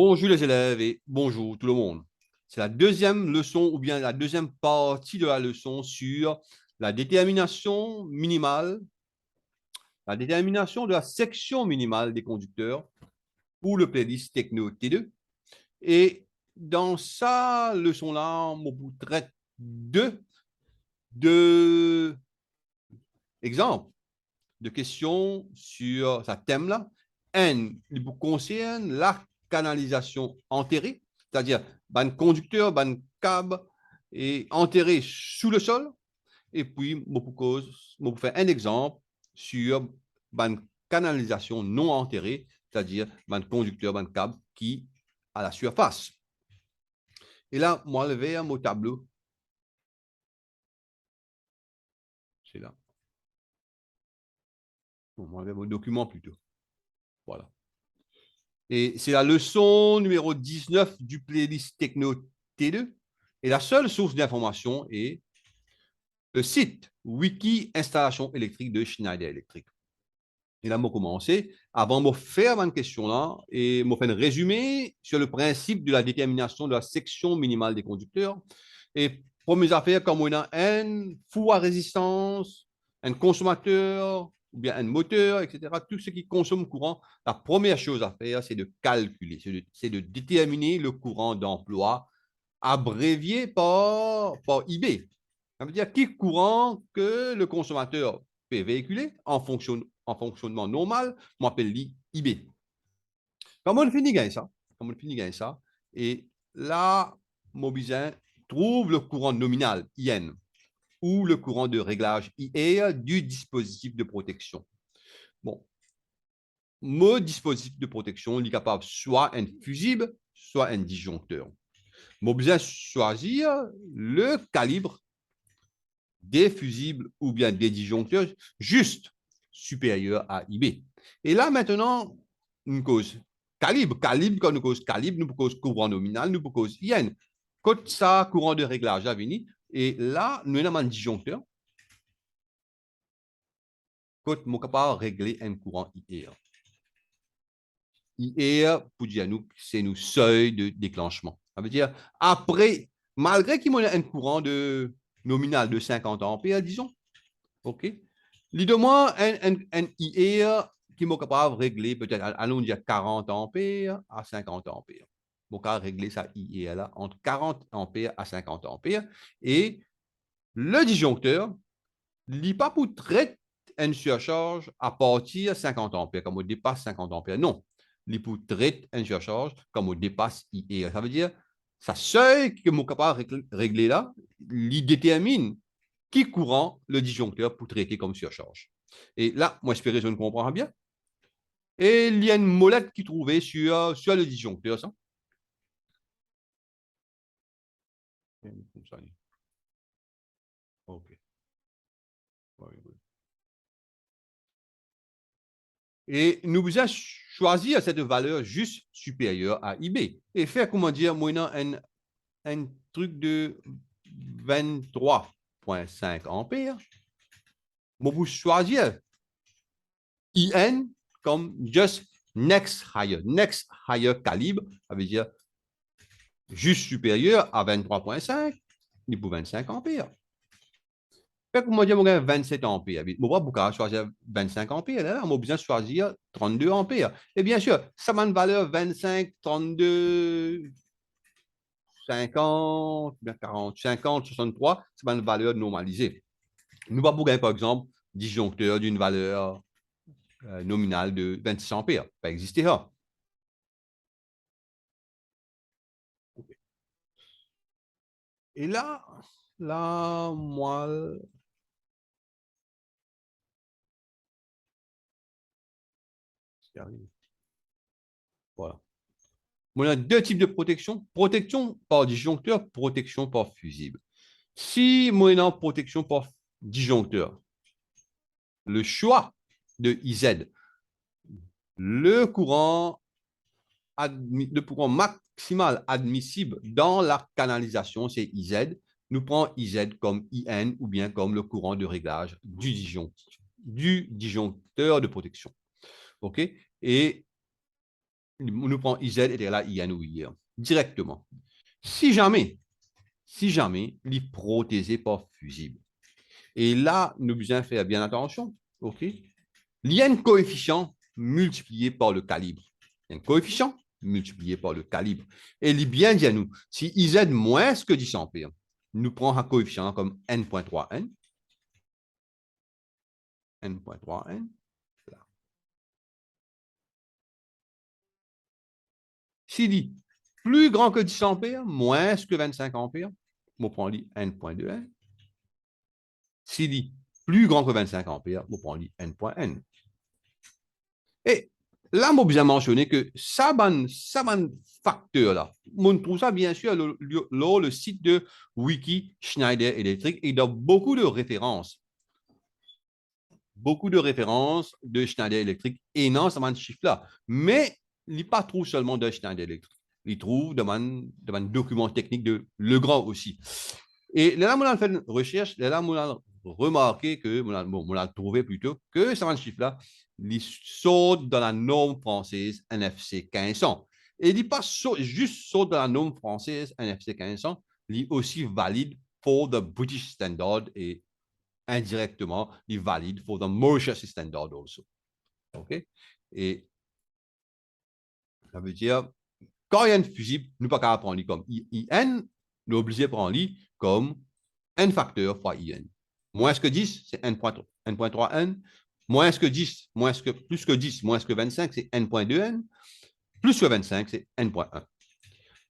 Bonjour les élèves et bonjour tout le monde. C'est la deuxième leçon ou bien la deuxième partie de la leçon sur la détermination minimale, la détermination de la section minimale des conducteurs pour le playlist Techno T2. Et dans sa leçon-là, on vous traite deux exemples de questions sur sa thème-là. Un, il vous concerne la canalisation enterrée, c'est-à-dire ban conducteur, ban câble et enterré sous le sol. Et puis, je vous fais un exemple sur ban canalisation non enterrée, c'est-à-dire ban conducteur, ban câble qui à la surface. Et là, moi, je vais à mon tableau. C'est là. Bon, moi, je vais mon document plutôt. Voilà. Et c'est la leçon numéro 19 du playlist Techno T2. Et la seule source d'information est le site Wiki Installation électrique de Schneider Electric. Et là, je vais commencer. Avant de faire une question là, et je faire un résumé sur le principe de la détermination de la section minimale des conducteurs. Et pour mes affaires, comme on a un four à résistance, un consommateur, ou bien un moteur, etc., tout ce qui consomme courant, la première chose à faire, c'est de calculer, c'est de déterminer le courant d'emploi abrévié par IB. Ça veut dire quel courant que le consommateur peut véhiculer en fonctionnement normal, on appelle IB. Comment on finit gagner ça? Comment on finit gagner ça? Et là, Mobizin trouve le courant nominal, IN, ou le courant de réglage, IR, du dispositif de protection. Bon, mon dispositif de protection est capable soit un fusible, soit un disjoncteur. Mobizin choisir le calibre des fusibles ou bien des disjoncteurs juste supérieurs à IB. Et là, maintenant, une cause calibre. Calibre, quand nous cause calibre, nous cause courant nominal, nous cause IN. Quand ça, courant de réglage à venir, et là, nous avons un disjoncteur. Quand nous sommes capables de régler un courant IR. IR, pour dire nous, c'est nous seuil de déclenchement. Ça veut dire, après, malgré qu'il y ait un courant de nominal de 50 ampères, disons, OK? Dis-moi un IR qui est capable de régler peut-être, allons dire 40 ampères à 50 ampères. Donc, à régler ça IR là entre 40 ampères à 50 ampères. Et le disjoncteur, il n'est pas pour traiter une surcharge à partir de 50 ampères, comme on dépasse 50 ampères. Non, il est pour traiter une surcharge comme on dépasse IR. Ça veut dire, ça seuil que je suis capable de régler là, il détermine qui courant le disjoncteur pour traiter comme surcharge. Et là, moi, j'espère que je ne comprends bien. Et il y a une molette qui trouvait sur le disjoncteur, ça. OK. Et nous avons choisi cette valeur juste supérieure à IB. Et faire, comment dire, moyennant un truc de 23,5 ampères, vous choisir IN comme just next higher calibre, ça veut dire juste supérieur à 23,5, il pour 25 ampères. Fait que moi, je vais 27 ampères. Moi, pourquoi choisir 25 ampères? Là, on a besoin de choisir 32 ampères. Et bien sûr, ça a une valeur 25, 32, 50, 40, 50, 63, c'est une valeur normalisée. Nous va gagner, par exemple, disjoncteur d'une valeur nominale de 26 ampères. Ça existe là. Et là, moi, voilà. On a deux types de protection. Protection par disjoncteur, protection par fusible. Si moyennant protection par disjoncteur, le choix de IZ, le courant, le courant maximal admissible dans la canalisation, c'est IZ. Nous prenons IZ comme IN ou bien comme le courant de réglage du disjoncteur de protection. OK? Et nous prenons IZ et là IN ou IR directement. Si jamais, il est protégé par fusible. Et là, nous devons faire bien attention. OK? Il y a un coefficient multiplié par le calibre. Un coefficient multiplié par le calibre. Et il est bien dit à nous, si IZ moins que 10 ampères, nous prenons un coefficient comme N.3N. N.3N. S'il dit plus grand que 10 ampères, moins que 25 ampères, on prend N.2N. S'il dit plus grand que 25 ampères, on prend N.N. Et là, je bien mentionné que ça, facteur là, on trouve ça bien sûr le site de Wiki Schneider Electric et dans beaucoup de références de Schneider Electric et non ça chiffre là. Mais il n'y pas trop seulement de Schneider Electric. Il trouve dans un document technique de Legrand aussi. Et là, on a fait une recherche, là, on a remarqué que, on a trouvé plutôt que ce chiffre-là, il saute dans la norme française NFC 1500. Et il n'est pas juste saute dans la norme française NFC 1500, il est aussi valide pour le British Standard et indirectement, il est valide pour le Mauritius Standard aussi. OK? Et ça veut dire, quand il y a une fusible, nous ne pouvons pas prendre comme IN, nous sommes obligés de prendre comme n facteur fois IN. Moins que 10, c'est n.3n. Moins que 10, plus que 10, moins que 25, c'est n.2n. Plus que 25, c'est n.1.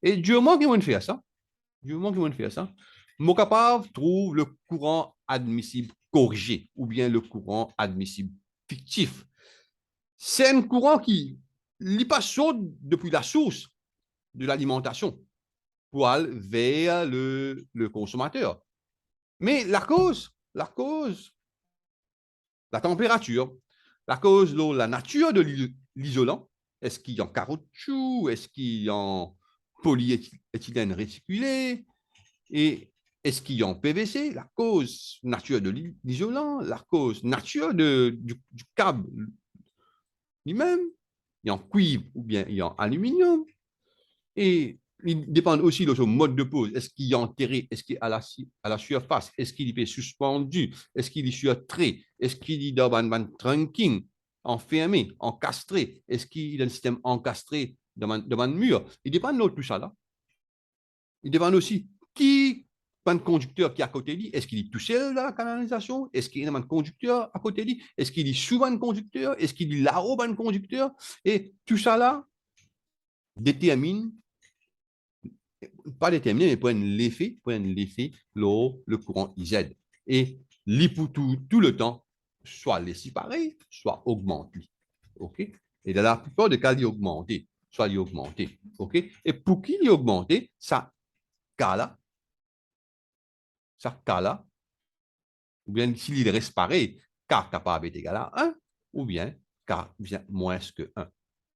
Et du moment qu'ils vont faire ça, mon capable trouve le courant admissible corrigé ou bien le courant admissible fictif. C'est un courant qui n'est pas chaud depuis la source de l'alimentation pour aller vers le consommateur. Mais la cause, la température, la cause, la nature de l'isolant, est-ce qu'il y a en caoutchouc, est-ce qu'il y a en polyéthylène réticulé, et est-ce qu'il y a en PVC, la cause nature de l'isolant, la cause nature du câble lui-même, il y a en cuivre ou bien il y a en aluminium, et il dépend aussi de son mode de pose. Est-ce qu'il est enterré? Est-ce qu'il est à la surface? Est-ce qu'il est suspendu? Est-ce qu'il est sur trait? Est-ce qu'il est dans un trunking, enfermé, encastré? Est-ce qu'il a un système encastré dans un mur? Il dépend de tout ça là. Il dépend aussi qui un conducteur qui est à côté de lui, est-ce qu'il est tout seul dans la canalisation? Est-ce qu'il y a un conducteur à côté de lui? Est-ce qu'il est sous un conducteur? Est-ce qu'il est là-haut un conducteur? Et tout ça là détermine pas déterminé, mais prennent l'effet, le courant IZ. Et pour tout le temps, soit les séparer, soit augmenter. OK? Et dans la plupart des cas, il augmenter, soit il augmenter. OK? Et pour qu'il y augmenter, ça cas-là, ou bien s'il reste pareil, K capable est égal à 1, ou bien K vient moins que 1.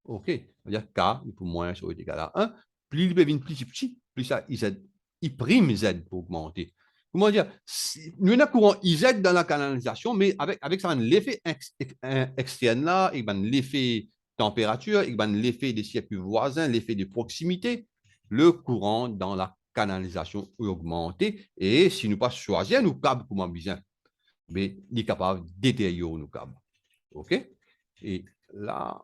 OK? C'est-à-dire K, il peut moins ou est égal à 1. Plus il devient plus petit, plus ça, il prime Z pour augmenter. Comment dire? Nous avons un courant IZ dans la canalisation, mais avec ça, l'effet externe là, et ben, l'effet température, et ben, l'effet des circuits voisins, l'effet de proximité, le courant dans la canalisation est augmenté. Et si nous pas choisir nous câbles comment bien, mais il est capable de détériorer nos câbles. OK? Et là,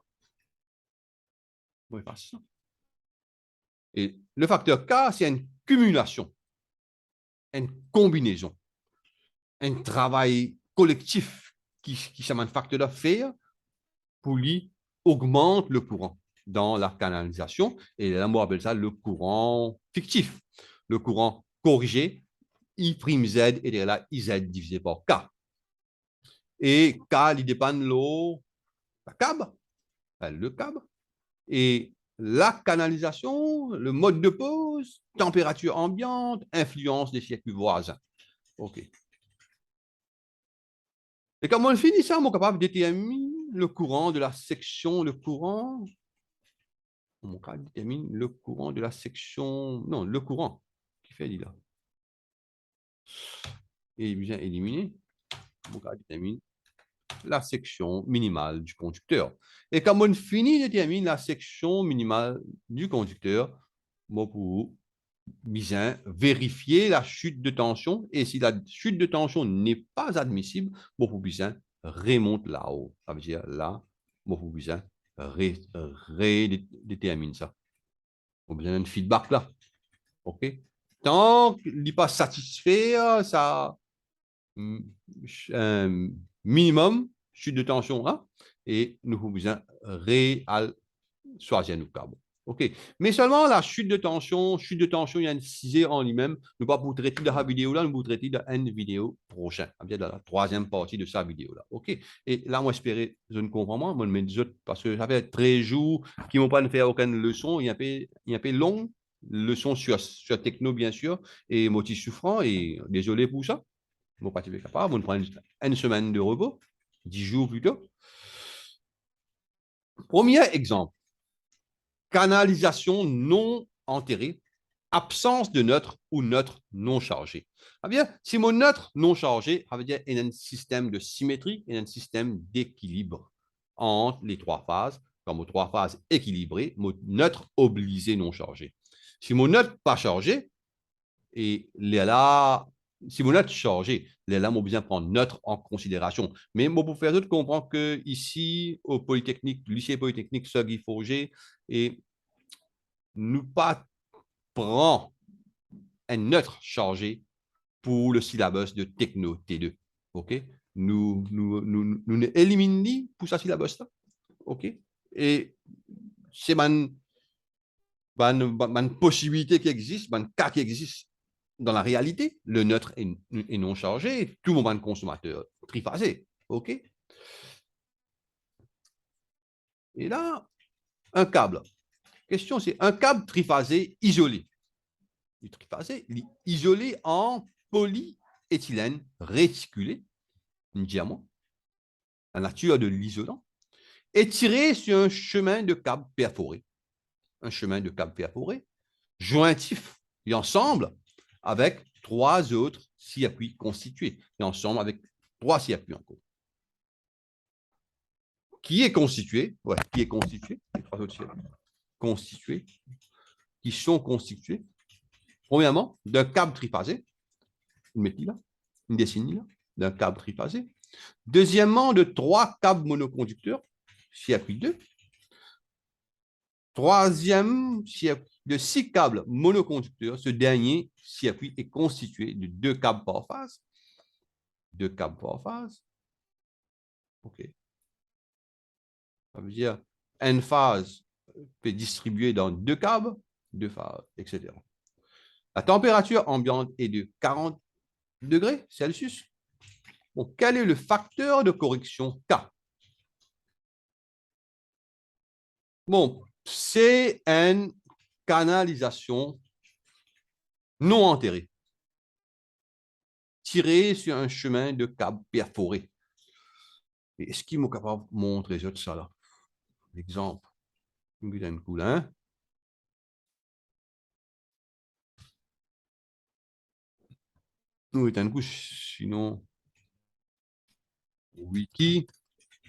on va faire ça. Et le facteur K, c'est une cumulation, une combinaison, un travail collectif qui s'appelle un facteur d'affaires pour lui augmente le courant dans la canalisation. Et là, on appelle ça le courant fictif. Le courant corrigé, I'(Z) et là, IZ divisé par K. Et K, il dépend de la câble, le câble. Et la canalisation, le mode de pose, température ambiante, influence des circuits voisins. OK. Et comme on finit ça, on est capable de déterminer le courant de la section, le courant de la section, non, le courant qui fait là. Et bien éliminer, on détermine la section minimale du conducteur. Et quand on finit de déterminer la section minimale du conducteur, bon, pour bien vérifier la chute de tension. Et si la chute de tension n'est pas admissible, bon, pour bien remonte là-haut. Ça veut dire là, bon, pour bien redétermine ça. On a besoin d'un feedback là. OK? Tant qu'il n'est pas satisfait, ça un minimum chute de tension là, et nous avons besoin réal choisir nos câbles. OK. Mais seulement la chute de tension, il y a une cisée en lui-même. Nous ne pas pour traiter de la vidéo là, nous allons traiter de une vidéo prochaine, dans la troisième partie de sa vidéo là. OK. Et là, moi, j'espère, je ne comprends pas, moi, mais parce que ça fait 13 jours qu'ils m'ont pas fait aucune leçon, il y a un peu long, leçon sur techno, bien sûr, et motif souffrant, et désolé pour ça. Mon pas capable, on prend une semaine de repos, 10 jours plus tôt. Premier exemple, canalisation non enterrée, absence de neutre ou neutre non chargé. Ah bien, si mon neutre non chargé, ça veut dire qu'il y a un système de symétrie et un système d'équilibre entre les trois phases. Quand mon trois phases équilibrées, mon neutre obligé non chargé. Si mon neutre pas chargé, et là, si mon neutre chargé, là, on besoin prendre neutre en considération. Mais moi, pour faire d'autres, comprends que ici, au Polytechnique, lycée Polytechnique, ce Guy Forger, et nous pas prend un neutre chargé pour le syllabus de techno T2. OK? Nous éliminons pour ce syllabus-là. OK? Et c'est une possibilité qui existe, un cas qui existe dans la réalité. Le neutre est non chargé, tout le monde est consommateur triphasé. OK? Et là, un câble. Question, c'est un câble triphasé isolé. Le triphasé isolé en polyéthylène réticulé, un diamant, la nature de l'isolant, est tiré sur un chemin de câble perforé. Un chemin de câble perforé, jointif et ensemble avec trois autres circuits constitués, et ensemble avec trois circuits encore. Qui est constitué, qui est constitué, les trois autres circuits constitués, qui sont constitués, premièrement, d'un câble triphasé, une méthyle là, une décennie là, d'un câble triphasé. Deuxièmement, de trois câbles monoconducteurs, circuit 2. Troisième circuit de 6 câbles monoconducteurs. Ce dernier circuit est constitué de 2 câbles par phase. 2 câbles par phase. OK. Ça veut dire une phase peut distribuer dans 2 câbles, 2 phases, etc. La température ambiante est de 40 degrés Celsius. Bon, quel est le facteur de correction K? Bon, c'est une canalisation non enterrée, tirée sur un chemin de câble perforé. Est-ce qu'ils sont capables de montrer ça là? Exemple. Un coup là. Hein? Nous, un coup, sinon, wiki,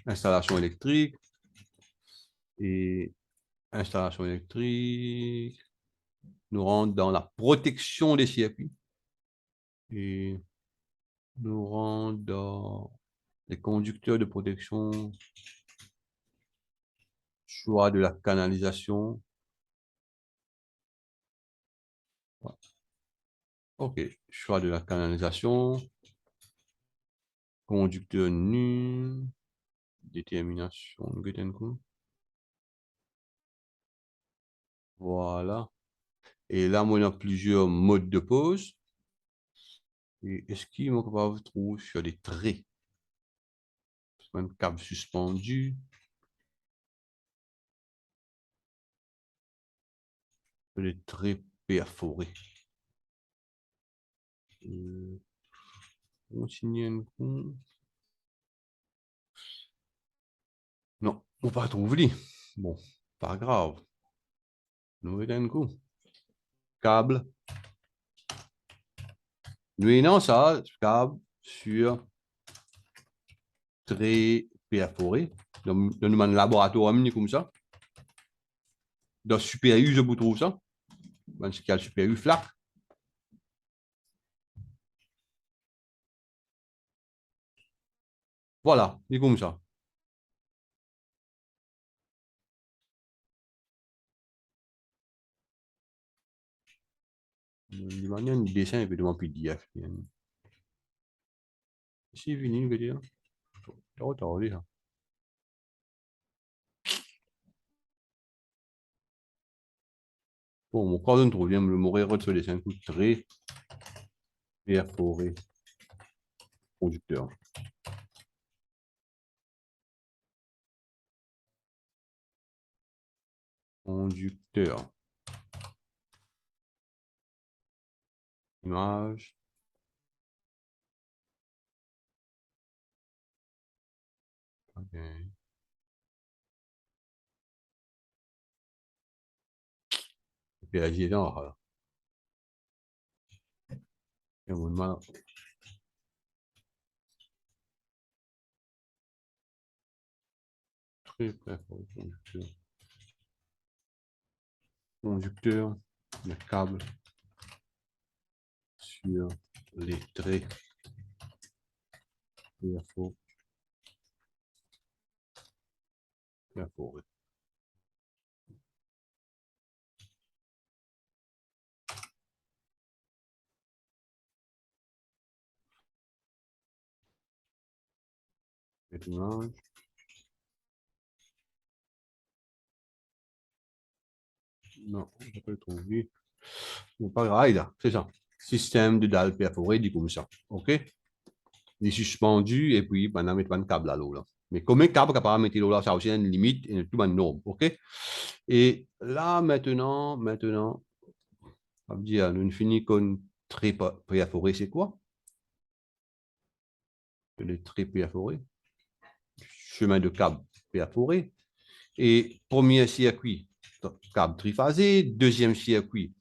installation électrique et installation électrique. Nous rentrons dans la protection des circuits et nous rentrons dans les conducteurs de protection, choix de la canalisation. OK, choix de la canalisation, conducteur nu, détermination. Voilà. Et là, on a plusieurs modes de pose. Et est-ce qu'il est capable de trouver sur des traits? Un câble suspendu. Des traits perforés. Continuer. Non, on va pas trouver. Bon, pas grave. Nous un coup. Câble. Nous non ça, câble sur traits perforés. Dans mon laboratoire, comme ça. Dans Super U, je vous trouve ça. Dans ce cas, Super U flac. Voilà, c'est comme ça. De manière, un dessin, évidemment, PDF. C'est fini, je veux dire. Oh, t'as envie, ça. Bon, mon corps de troisième, le mot de ce dessin, coup très perforé, conducteur. Conducteur. Image. Okay. PAJ est dans là. Et on demande très perforé, conducteur. Conducteur, le câble sur les traits perforés. Image. Non, je peux le trouver. Bon, pas grave, là, c'est ça. Système de dalle perforée, dit comme ça. OK? Il est suspendu et puis maintenant, mettre un câble à l'eau. Là. Mais comme un câble capable de mettre l'eau là, ça a aussi une limite et tout une norme. OK? Et là, maintenant, on va dire, nous finissons qu'on trait perforé, c'est quoi? Le trait perforé. Chemin de câble perforé. Et premier circuit, câble triphasé. Deuxième circuit,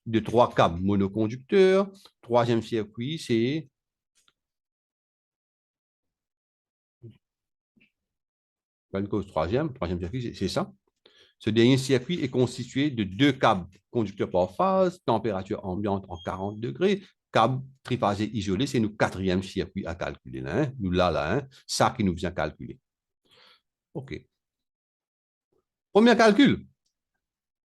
de 3 câbles monoconducteurs. Troisième circuit, c'est troisième circuit, c'est ça. Ce dernier circuit est constitué de 2 câbles conducteurs par phase, température ambiante en 40 degrés, câble triphasé isolé, c'est notre quatrième circuit à calculer. Là, hein? Nous là, hein? Ça qui nous vient calculer. OK. Premier calcul.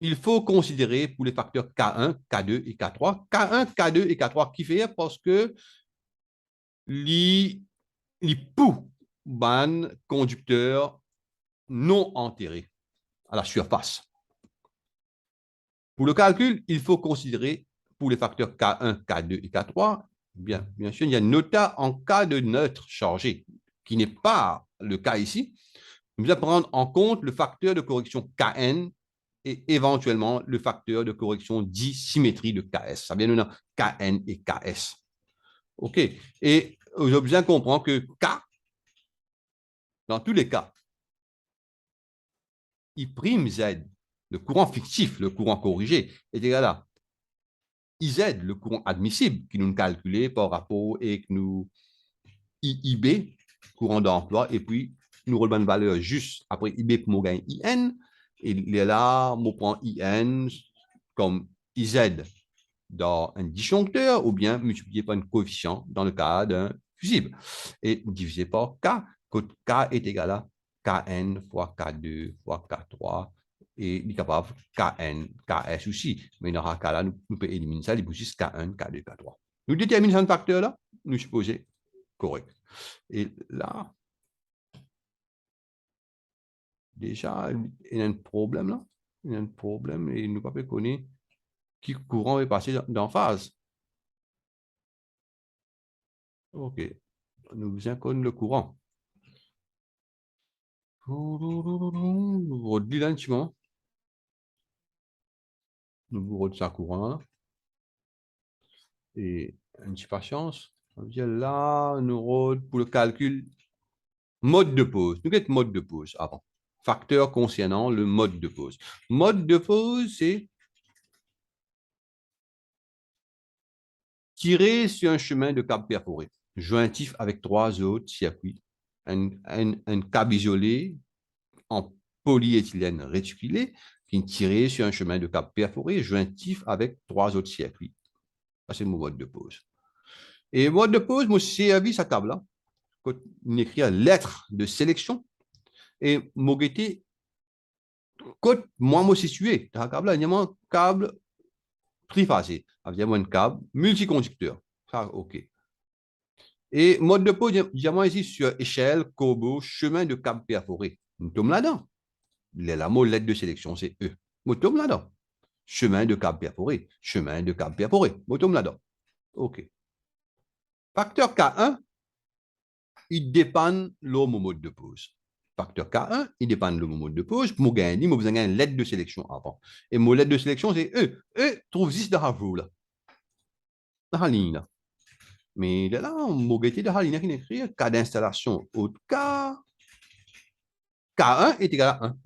Il faut considérer pour les facteurs K1, K2 et K3. K1, K2 et K3 qui fait parce que les poux ban conducteurs non enterrés à la surface. Pour le calcul, il faut considérer pour les facteurs K1, K2 et K3, bien sûr, il y a nota en cas de neutre chargé, qui n'est pas le cas ici. Nous allons prendre en compte le facteur de correction Kn et éventuellement le facteur de correction dissymétrie de Ks. Ça vient de Kn et Ks. OK. Et vous avez bien comprendre que K, dans tous les cas, I'Z, le courant fictif, le courant corrigé, est égal à IZ, le courant admissible, qui nous calculé par rapport et que nous IIB, courant d'emploi, et puis nous relevons une valeur juste après IB pour gagner IN, et là, on prend IN comme IZ dans un disjoncteur, ou bien multiplié par un coefficient dans le cas d'un fusible, et divisé par K, que K est égal à Kn fois K2 fois K3, et il est capable Kn, Ks aussi. Mais dans ce cas-là, nous pouvons éliminer ça, il y a juste K1, K2, K3. Nous déterminons ce facteur-là, nous supposons correct. Et là, déjà, il y a un problème là. Il y a un problème et nous ne pouvons pas connaître qui courant est passé dans phase. OK. Nous inconnons le courant. Nous redis lentement. Nous vous redis ça courant. Et une petite patience. On vient là, nous redis pour le calcul. Mode de pause. Nous avons mode de pause avant. Facteur concernant le mode de pause. Mode de pause, c'est tirer sur un chemin de câble perforé, jointif avec 3 autres circuits un câble isolé en polyéthylène réticulé qui est tiré sur un chemin de câble perforé jointif avec 3 autres circuits. Ça, c'est mon mode de pose. Et mode de pose, moi, servi sa câble-là, quand on écrit lettre de sélection, et mon quand moi, me situé, dans le câble-là, il y a un câble triphasé, avec un câble multiconducteur. Ça, OK. Et mode de pose, il y a ici sur échelle, corbeau, chemin de câble perforé. Nous sommes là-dedans. La molette de sélection, c'est E. Nous sommes là-dedans. Chemin de câble perforé. Chemin de câble perforé. Nous sommes là-dedans. OK. Facteur K1, il dépend de mon mode de pose. Facteur K1, il dépend de mon mode de pose. Pour gagner, je besoin d'une lettre de sélection avant. Et mon lettre de sélection, c'est E. E, trouve 10 dans la roue, là. Dans la ligne, là. Mais là, on va dans la ligne qui écrit cas d'installation haute K. K1 est égal à 1.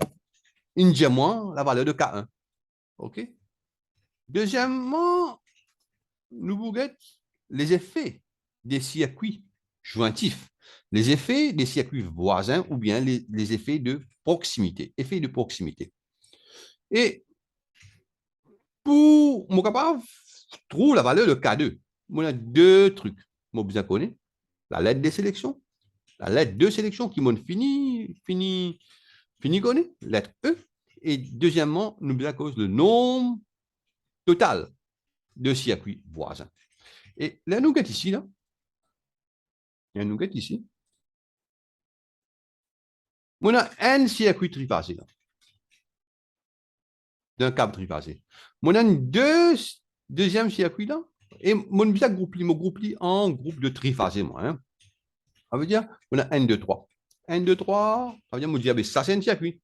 Indiquez-moi la valeur de K1. OK? Deuxièmement, nous voulons les effets des circuits jointifs, les effets des circuits voisins ou bien les effets de proximité. Effets de proximité. Et pour mon capable, trouve la valeur de K2. On a deux trucs. Moi, vous connaissez la lettre de sélection, la lettre de sélection qui m'ont fini connaît, lettre E. Et deuxièmement, nous à cause le nombre total de circuits voisins. Et la nougat ici, là, il y a un nougat ici. On a un circuit triphasé, là, d'un câble triphasé. On a une deuxième circuit, là, et mon groupe en groupe de triphasé, moi. Hein. Ça veut dire, on a 1, 2, 3. 1, 2, 3, ça veut dire, ça c'est un circuit.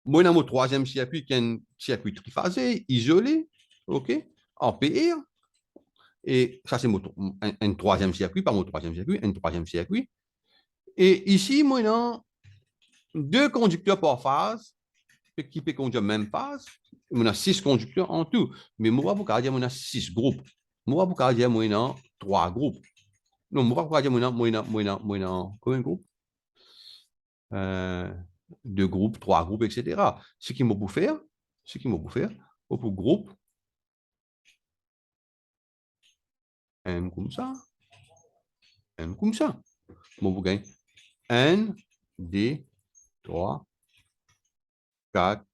Moi, on a mon troisième circuit qui est un circuit triphasé, isolé, OK, en PR. Et ça, c'est un troisième circuit, pas mon troisième circuit, un troisième circuit. Et ici, moi, on a deux conducteurs par phase, qui peut conduire même phase. On a 6 conducteurs en tout. Mais moi, pour dire, on a 6 groupes. Moi, pour dire, on a 3 groupes. Non, moi, pour dire, on a combien de groupes? 2 groupes, 3 groupes, etc. Ce qui m'a pour faire, pour groupe, un comme ça, un comme ça. Moi, vous gagnez 1, 2, 3, 4,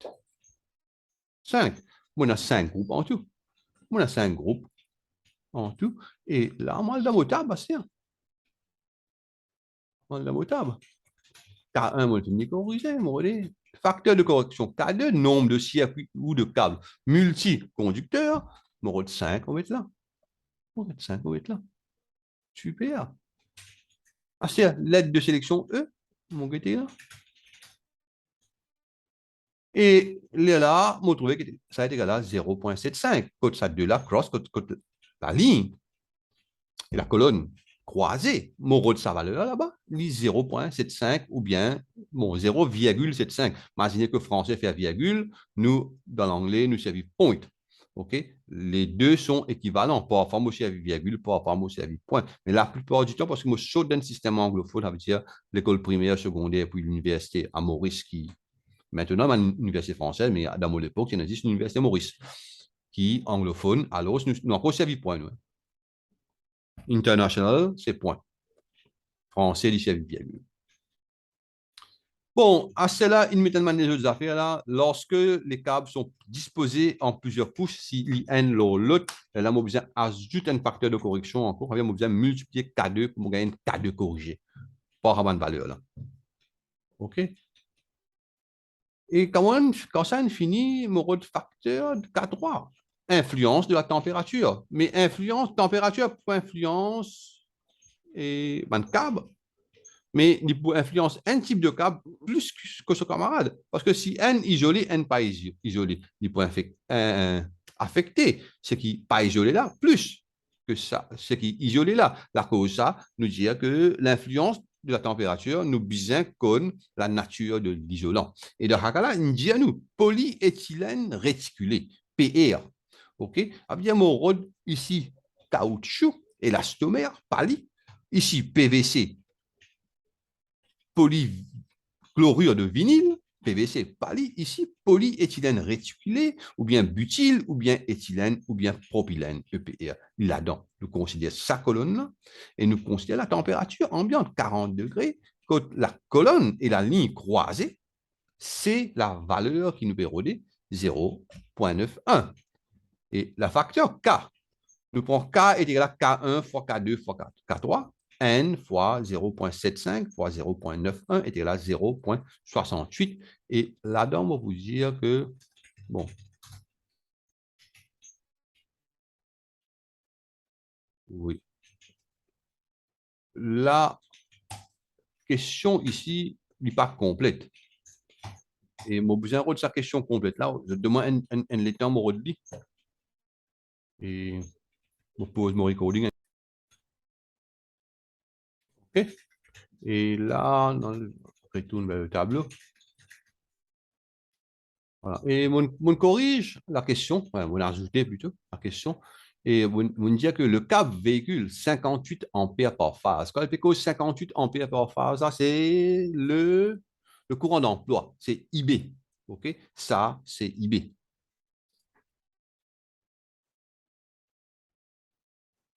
5. Moi, on a 5 groupes en tout. Moi, on a 5 groupes en tout. Et là, moi, dans mon table, Bastien. Moi, dans mon table. K1, moi, je corrigé, moi, facteur de correction K2, nombre de circuits ou de câbles multiconducteurs, mon 5, on va mettre là. On va mettre 5, on va mettre là. Super. Ah, c'est l'aide de sélection E, mon côté là. Et là, on trouve que ça est égal à 0,75. Côte ça 2 là, cross, côte la ligne et la colonne croisée. Mon rôle de sa valeur là-bas, 0,75 ou bien bon, 0,75. Imaginez que le français fait virgule, nous, dans l'anglais, nous servons point. OK? Les deux sont équivalents. Parfois, moi, servi virgule, parfois, moi, servi point. Mais la plupart du temps, parce que moi, je suis dans le système anglophone, ça veut dire l'école primaire, secondaire, puis l'université à Maurice qui maintenant, une université française, mais dans mon époque, il existe une université Maurice, qui anglophone. Alors, nous encore servi point. Nous. International, c'est point. Français, il servi virgule. Bon, à cela, il met tellement les autres affaires là. Lorsque les câbles sont disposés en plusieurs couches, si l'un l'autre, là, on besoin ajouter un facteur de correction encore. On a besoin multiplier K2 pour gagner un K2 corrigé. Pas avoir de valeur là. OK? Et quand ça finit, mon rôle de facteur de K3, influence de la température. Mais influence, température, pour influence et ben, câble. Mais il peut influence un type de câble plus que ce camarade. Parce que si un isolé, un pas isolé, il peut affecter ce qui n'est pas isolé là, plus que ça, ce qui est isolé là. La cause, ça nous dit que l'influence de la température nous bien connaît la nature de l'isolant. Et dans ce cas-là, il dit à nous polyéthylène réticulé, PR. OK? Ah bien, mon rôle ici, caoutchouc, élastomère, pali. Ici, PVC, polychlorure de vinyle, PVC, pali, ici, polyéthylène réticulé, ou bien butyl, ou bien éthylène, ou bien propylène, EPR. Là-dedans, nous considérons sa colonne-là, et nous considérons la température ambiante, 40 degrés. Quand la colonne et la ligne croisée, c'est la valeur qui nous est rodée, 0,91. Et la facteur K, nous prenons K est égal à K1 fois K2 fois K3, N fois 0,75 fois 0,91 est égal à 0,68. Et là-dedans, on va vous dire que, bon, oui, la question ici n'est pas complète. Et moi, besoin de sa question complète là, je demande un l'état mon redit. Et je pose mon recording. OK. Et là, on retourne vers le tableau. Voilà. Et on corrige la question, on a ajouté plutôt la question, et on dit que le câble véhicule 58 ampères par phase. Quand il fait 58 ampères par phase, ça c'est le courant d'emploi, c'est IB. OK? Ça, c'est IB.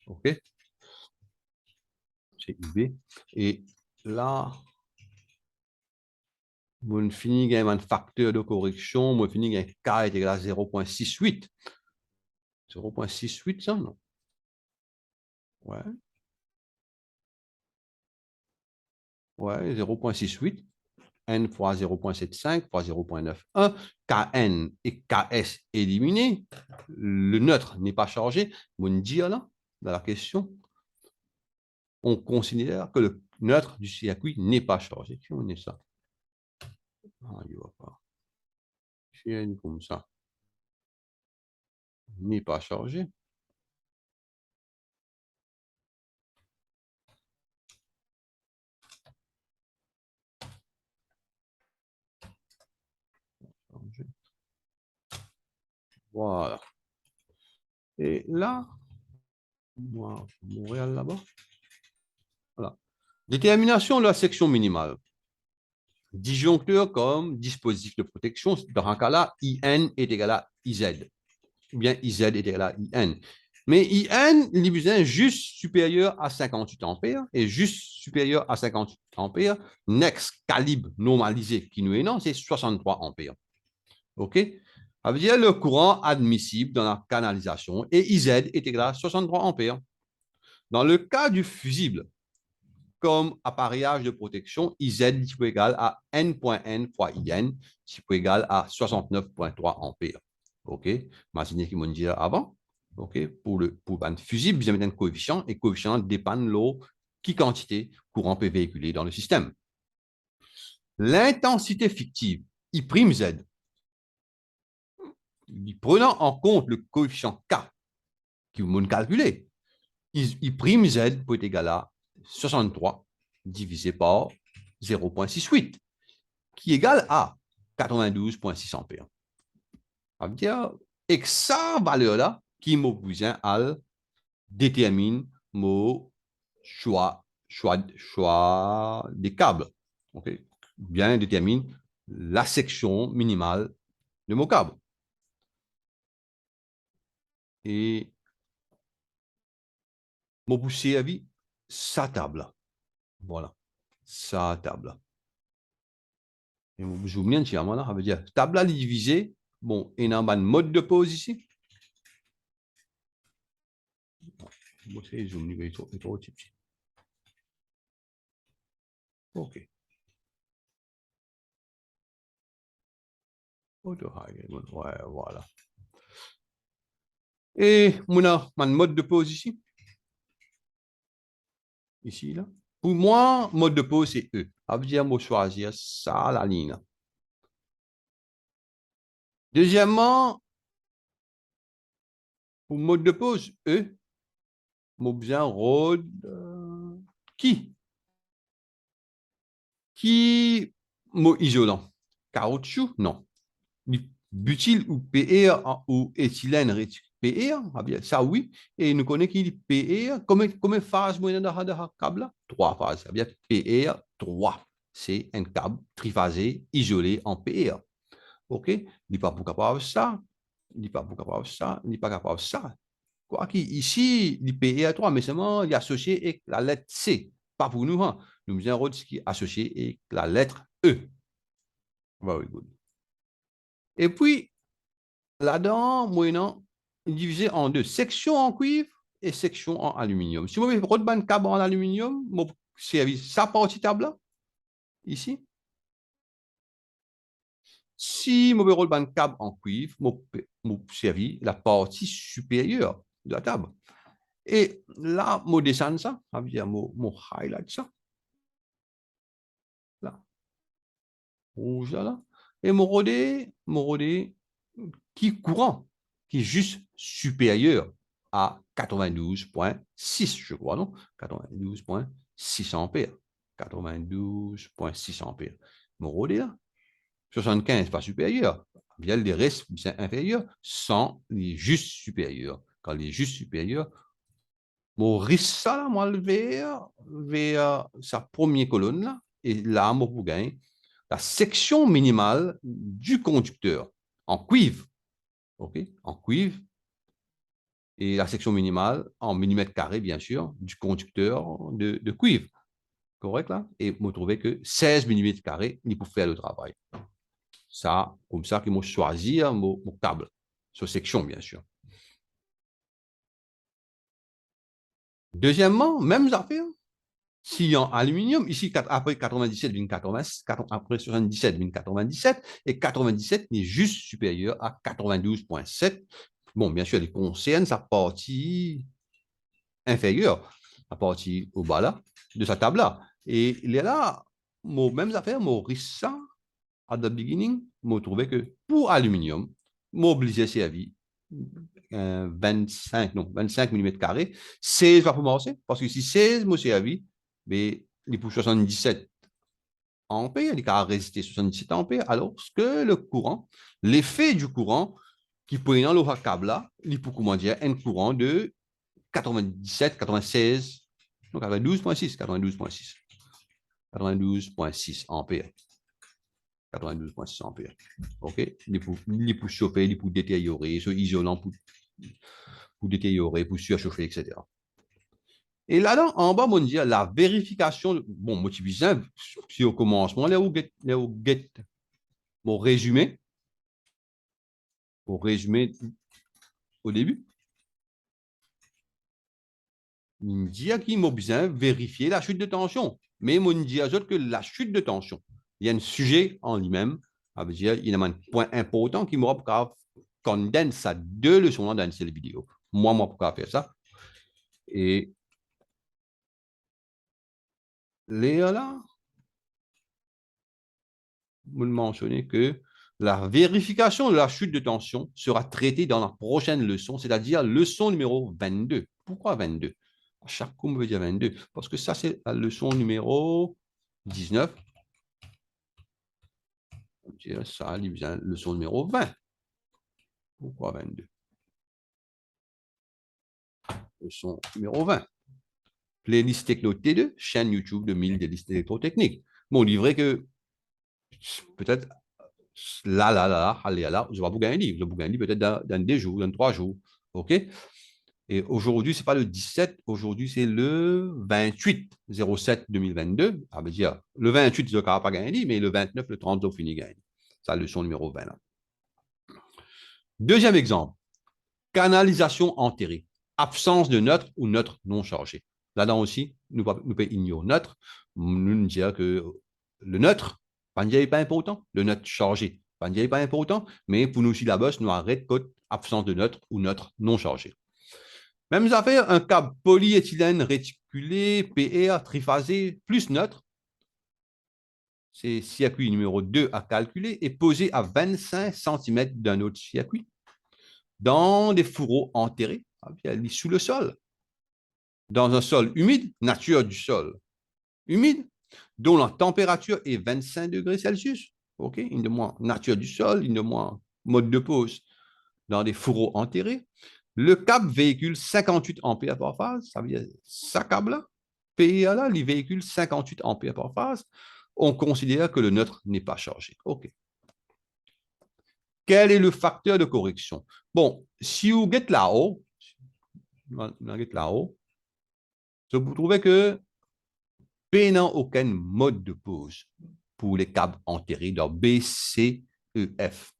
OK? C'est IB. Et là, on finit avec un facteur de correction, on finit avec K est égal à 0,68. 0,68, ça, non? Ouais. Ouais, 0,68. N fois 0,75 fois 0,91, Kn et Ks éliminés, le neutre n'est pas chargé, on dit là, dans la question, on considère que le neutre du circuit n'est pas chargé. Si on est ça, ah, il va pas. Si comme ça, n'est pas chargé. Voilà. Et là, moi, Montréal là-bas. Voilà. Détermination de la section minimale. Disjoncteur comme dispositif de protection. Dans un cas-là, IN est égal à IZ. Ou bien IZ est égal à IN. Mais IN, il est besoin juste supérieur à 58 ampères et juste supérieur à 58 ampères. Next calibre normalisé qui nous est non, c'est 63 ampères. OK? Ça veut dire le courant admissible dans la canalisation et IZ est égal à 63 ampères. Dans le cas du fusible, comme appareillage de protection, IZ est égal à N.N fois IN, est égal à 69,3 ampères. OK? Imaginez qu'ils m'ont dit avant. OK? Pour un fusible, vous avez un coefficient et le coefficient dépend de l'eau qui quantité courant peut véhiculer dans le système. L'intensité fictive, I'Z, prenant en compte le coefficient K qui vous calculé, I'Z peut être égal à 63 divisé par 0,68, qui est égal à 92,6 ampères. Ça veut dire, et que sa valeur-là, qui m'a besoin, elle détermine mon choix des câbles. Okay? Bien détermine la section minimale de mon câble. Et mon poussé à vie, sa table. Voilà. Sa table. Et mon souvenir, ça veut dire table là divisé. Bon, et dans un mode de pause ici. C'est zoom, il est trop petit. OK. Ouais, voilà. Et on a un mode de pause ici. Ici, là. Pour moi, mode de pause, c'est E. Ça veut dire, moi, choisir ça, la ligne. Deuxièmement, pour mode de pause, E, moi, besoin rôde qui? Qui, mot isolant. Caoutchouc? Non. Butyl ou PR ou éthylène PR, ça oui, et nous connaissons qui PR, combien de phases dans le câble? 3 phases, ça veut dire PR 3. c'est un câble triphasé isolé en PEA. OK? Il n'est pas capable de ça, il n'est pas capable de ça, il n'est pas capable de ça. Quoi ici, il PEA 3, mais seulement il est associé avec la lettre C. Pas pour nous, hein. Nous avons un rôle qui est associé avec la lettre E. Very good. Et puis, là-dedans, moyennant, divisé en deux, section en cuivre et section en aluminium. Si vous avez un câble en aluminium, mon service, ça partie table là, ici. Si je veux un câble en cuivre, je servi la partie supérieure de la table. Et là, je descends ça, ça veut dire je highlight ça. Là. Rouge là. Et je rodé qui courant, qui est juste supérieur à 92,6, je crois, non? 92,6 ampères. 92,6 ampères. Je rodé là. 75 pas supérieur. Bien, les restes c'est inférieur. 100 est juste supérieur. Quand il est juste supérieur, mon risque ça là, moi, vers sa première colonne là, et là, moi, pour gagner la section minimale du conducteur en cuivre. OK? En cuivre. Et la section minimale en millimètres carrés, bien sûr, du conducteur de cuivre. Correct là? Et vous trouvez que 16 millimètres carrés, il peut faire le travail. Ça, comme ça, qu'ils m'ont choisi mon câble, sur section, bien sûr. Deuxièmement, même affaire, si en aluminium, ici, après 97,97, après 77,97, et 97 est juste supérieur à 92,7. Bon, bien sûr, il concerne sa partie inférieure, la partie au bas là, de sa table-là. Et il est là, même affaire, mon risque, à the beginning, je trouvais que pour aluminium, mobiliser servi 25 mm carrés, 16 va pour marcher, parce que si 16 m'a servi, mais il pour 77 ampères, il a résisté 77 ampères, alors que le courant, l'effet du courant qui peut dans le câble là, il peut comment dire un courant de 97, 96, donc 92,6, 92,6, 92,6 ampères. 92,6 ampères. OK? Il pour chauffer, il pour détériorer, ce isolant pour détériorer, pour surchauffer, etc. Et là-dedans, en bas, on dit la vérification. Bon, moi, tu simple, si au commencement, là où get, mon résumé, au résumé au début, il dit qu'il m'a besoin vérifier la chute de tension. Mais il dit à autres que la chute de tension, il y a un sujet en lui-même, ça veut dire il y a un point important qui m'aura pour condense ça deux leçons dans cette vidéo. Moi, pourquoi faire ça? Et là, vous mentionnez que la vérification de la chute de tension sera traitée dans la prochaine leçon, c'est-à-dire leçon numéro 22. Pourquoi 22? À chaque coup, on veut dire 22. Parce que ça, c'est la leçon numéro 19. Ça, leçon numéro 20. Pourquoi 22? Leçon numéro 20. Playlist Techno T2, chaîne YouTube de 1000 des listes électrotechniques. Bon, il est vrai que peut-être allez, je vais vous gagner, je vais vous gagner peut-être dans 2 jours, dans 3 jours. OK? Et aujourd'hui, ce n'est pas le 17, aujourd'hui, c'est le 28-07-2022. Ça veut dire, le 28, je ne vais pas gagner, mais le 29, le 30, je vais finir gagner. C'est la leçon numéro 20. Là. Deuxième exemple, canalisation enterrée. Absence de neutre ou neutre non chargé. Là-dedans aussi, nous pouvons ignorer neutre. Nous dire que le neutre, n'est pas important. Le neutre chargé, n'est pas important. Mais pour nous, syllabus, nous arrête code absence de neutre ou neutre non chargé. Même affaire, un câble polyéthylène réticulé, PR, triphasé, plus neutre. C'est circuit numéro 2 à calculer et posé à 25 cm d'un autre circuit dans des fourreaux enterrés sous le sol. Dans un sol humide, nature du sol humide, dont la température est 25 degrés Celsius. OK? Une de moins nature du sol, une de moins mode de pose dans des fourreaux enterrés. Le câble véhicule 58 ampères par phase. Ça veut dire, ça câble-là, PIA là, il véhicule 58 ampères par phase. on considère que le neutre n'est pas chargé. OK. Quel est le facteur de correction? Bon, si vous êtes là-haut, vous trouvez que P n'a aucun mode de pause pour les câbles enterrés dans B, C, E, F.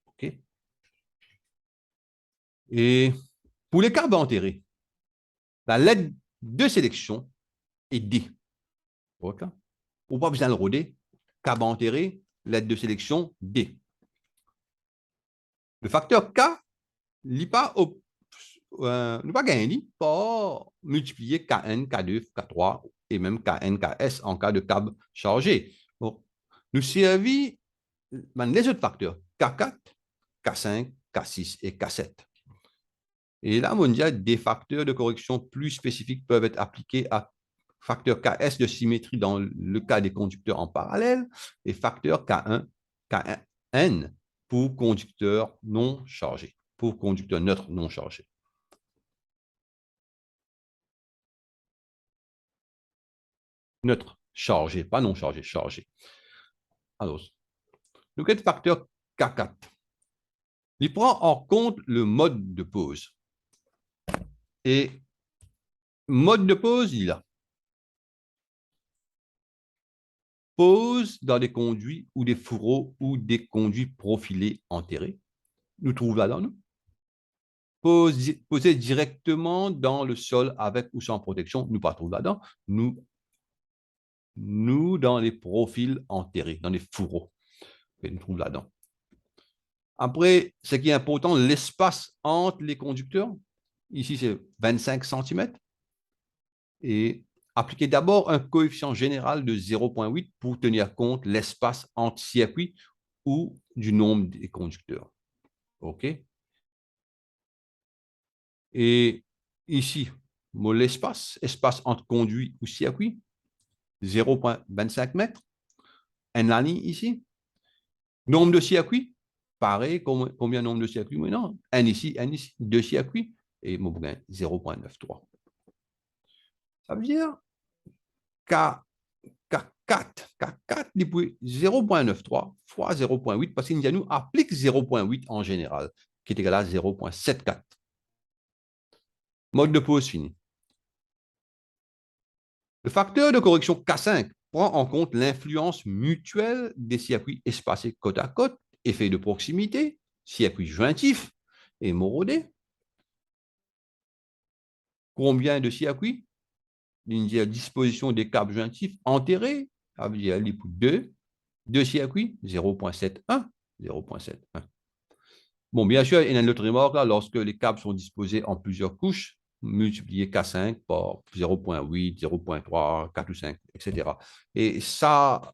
OK? Et pour les câbles enterrés, la lettre de sélection est D. OK? Ou pas besoin de le roder. Câble enterré, lettre de sélection D. Le facteur K, il n'est pas gagné, pas multiplier Kn, K2, K3 et même Kn, Ks en cas de câble chargé. Bon. Nous servit les autres facteurs, K4, K5, K6 et K7. Et là, on dit des facteurs de correction plus spécifiques peuvent être appliqués à facteur Ks de symétrie dans le cas des conducteurs en parallèle et facteur K1, Kn pour conducteurs non chargés, pour conducteurs neutres non chargés. Neutre, chargé, pas non chargé, chargé. Alors, le cas de facteur K4, il prend en compte le mode de pause. Et mode de pause, il a pose dans des conduits ou des fourreaux ou des conduits profilés enterrés. Nous trouvons là-dedans, nous. Poser directement dans le sol avec ou sans protection, nous pas trouver là-dedans. Nous, dans les profils enterrés, dans les fourreaux. Et nous trouvons là-dedans. Après, ce qui est important, l'espace entre les conducteurs. Ici, c'est 25 cm. Et appliquez d'abord un coefficient général de 0,8 pour tenir compte de l'espace entre circuits ou du nombre des conducteurs. OK? Et ici, l'espace, espace entre conduit ou circuit, 0,25 mètres. N la ligne ici. Nombre de circuits, pareil, combien de nombre de circuits maintenant? N ici, 2 circuits, et mon bouquin, 0,93. Ça veut dire K4, 0,93 fois 0,8, parce qu'il nous applique 0,8 en général, qui est égal à 0,74. Mode de pause fini. Le facteur de correction K5 prend en compte l'influence mutuelle des circuits espacés côte à côte, effet de proximité, circuit jointif et morodet. Combien de circuits? Disposition des câbles jointifs enterrés, ça veut dire 2 circuits, 0,71, 0,71. Bon, bien sûr, il y a une autre remarque là, lorsque les câbles sont disposés en plusieurs couches, multiplier K5 par 0,8, 0,3, 4 ou 5, etc. Et ça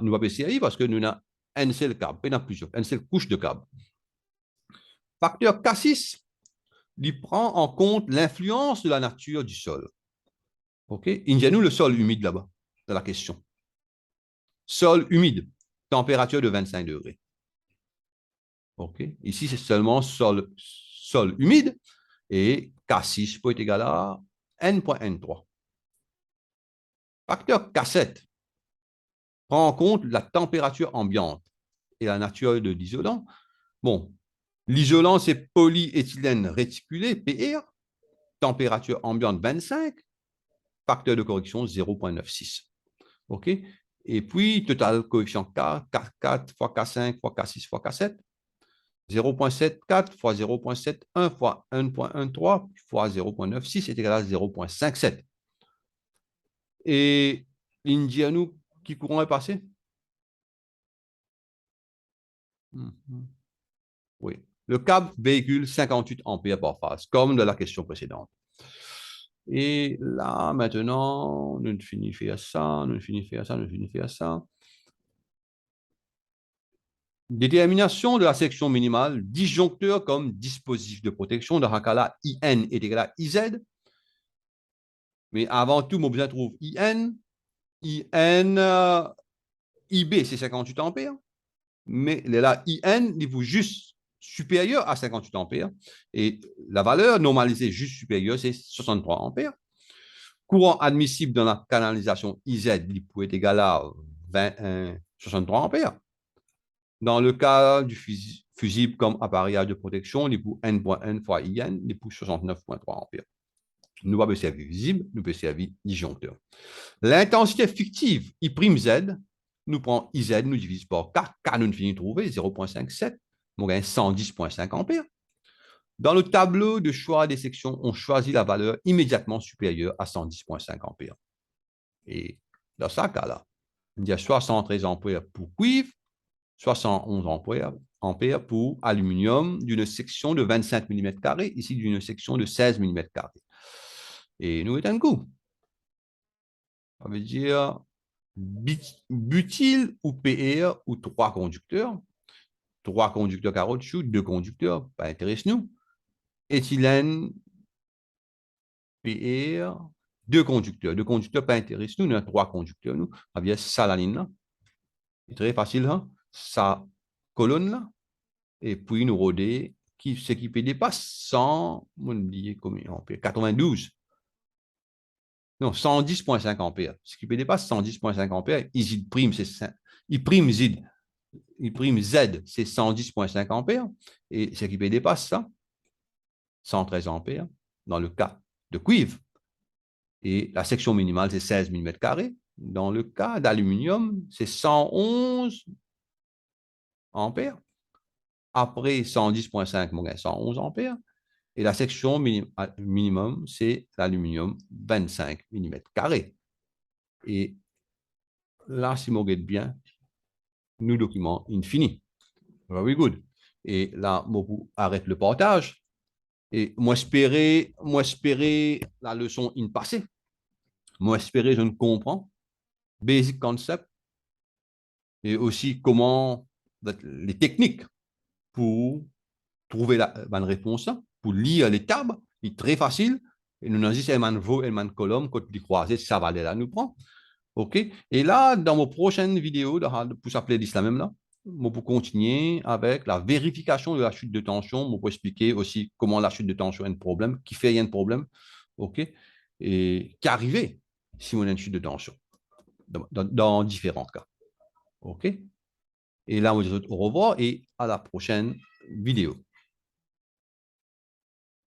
nous va pas servir parce que nous avons un seul câble, pas plusieurs, une seule couche de câble. Facteur K6, il prend en compte l'influence de la nature du sol. OK? Il y a nous le sol humide là-bas, dans la question. Sol humide, température de 25 degrés. OK? Ici, c'est seulement sol humide et K6 peut être égal à N.N3. Facteur K7 prend en compte la température ambiante et la nature de l'isolant. Bon, l'isolant, c'est polyéthylène réticulé, PR, température ambiante 25, facteur de correction 0,96. OK? Et puis, total coefficient K, K4 fois K5 fois K6 fois K7, 0,74 fois 0,71 fois 1,13 fois 0,96 est égal à 0,57. Et l'indianou, qui courant est passé? Oui. Le câble véhicule 58 ampères par phase, comme dans la question précédente. Et là, maintenant, nous finissons faire ça, nous finissons faire ça, nous finissons faire ça. Détermination de la section minimale, disjoncteur comme dispositif de protection. Dans ce cas-là, IN est égal à IZ. Mais avant tout, on a besoin de trouver IN. IB, c'est 58 ampères. Mais là, IN, il faut juste supérieur à 58 ampères. Et la valeur normalisée juste supérieure, c'est 63 ampères. Courant admissible dans la canalisation IZ, il peut être égal à 63 ampères. Dans le cas du fusible comme appareillage de protection, il est pour N.1 fois IN, il est pour 69,3 ampères. Nous va servir visible, nous peut servir disjoncteur. L'intensité fictive, I'(Z), nous prend IZ, nous divise par K, K nous finit de trouver, 0,57, on gagne 110,5 ampères. Dans le tableau de choix des sections, on choisit la valeur immédiatement supérieure à 110,5 ampères. Et dans ce cas-là, il y a 73 ampères pour cuivre, 71 ampères pour aluminium d'une section de 25 mm, ici d'une section de 16 mm. Et nous mettons un coup. Ça veut dire butyl ou PR ou 3 conducteurs. 3 conducteurs caoutchouc, 2 conducteurs, pas intéresse-nous. Éthylène, PR, 2 conducteurs. 2 conducteurs, pas intéresse-nous. Nous avons 3 conducteurs. Nous avons salanine là. C'est très facile, hein? Sa colonne là. Et puis nous roder ce qui peut dépasser 100, on dit combien ampères? 92. Non, 110,5 ampères. Ce qui peut dépasser 110,5 ampères, I prime, c'est Z, c'est 110,5 ampères. Et ce qui peut dépasser ça, 113 ampères, dans le cas de cuivre. Et la section minimale, c'est 16 mm. Dans le cas d'aluminium, c'est 111 ampères. Après 110,5, on gagne 111 ampères. Et la section minimum, c'est l'aluminium 25 mm. Et là, si on regarde bien, nous document infini. Very good. Et là, on arrête le partage. Et moi, espérer la leçon in passé. Moi, espérer, je ne comprends. Basic concept. Et aussi comment les techniques pour trouver la bonne réponse, pour lire les tables, c'est très facile. Et nous avons dit, c'est un veau et un colonne, quand tu croises, ça va aller là, nous prend. OK? Et là, dans mon prochaine vidéo, pour s'appeler la même là, pour continuer avec la vérification de la chute de tension, pour expliquer aussi comment la chute de tension est un problème, qui fait un problème, OK? Et qu'arriver si on a une chute de tension dans différents cas. OK? Et là, on vous dit au revoir et à la prochaine vidéo.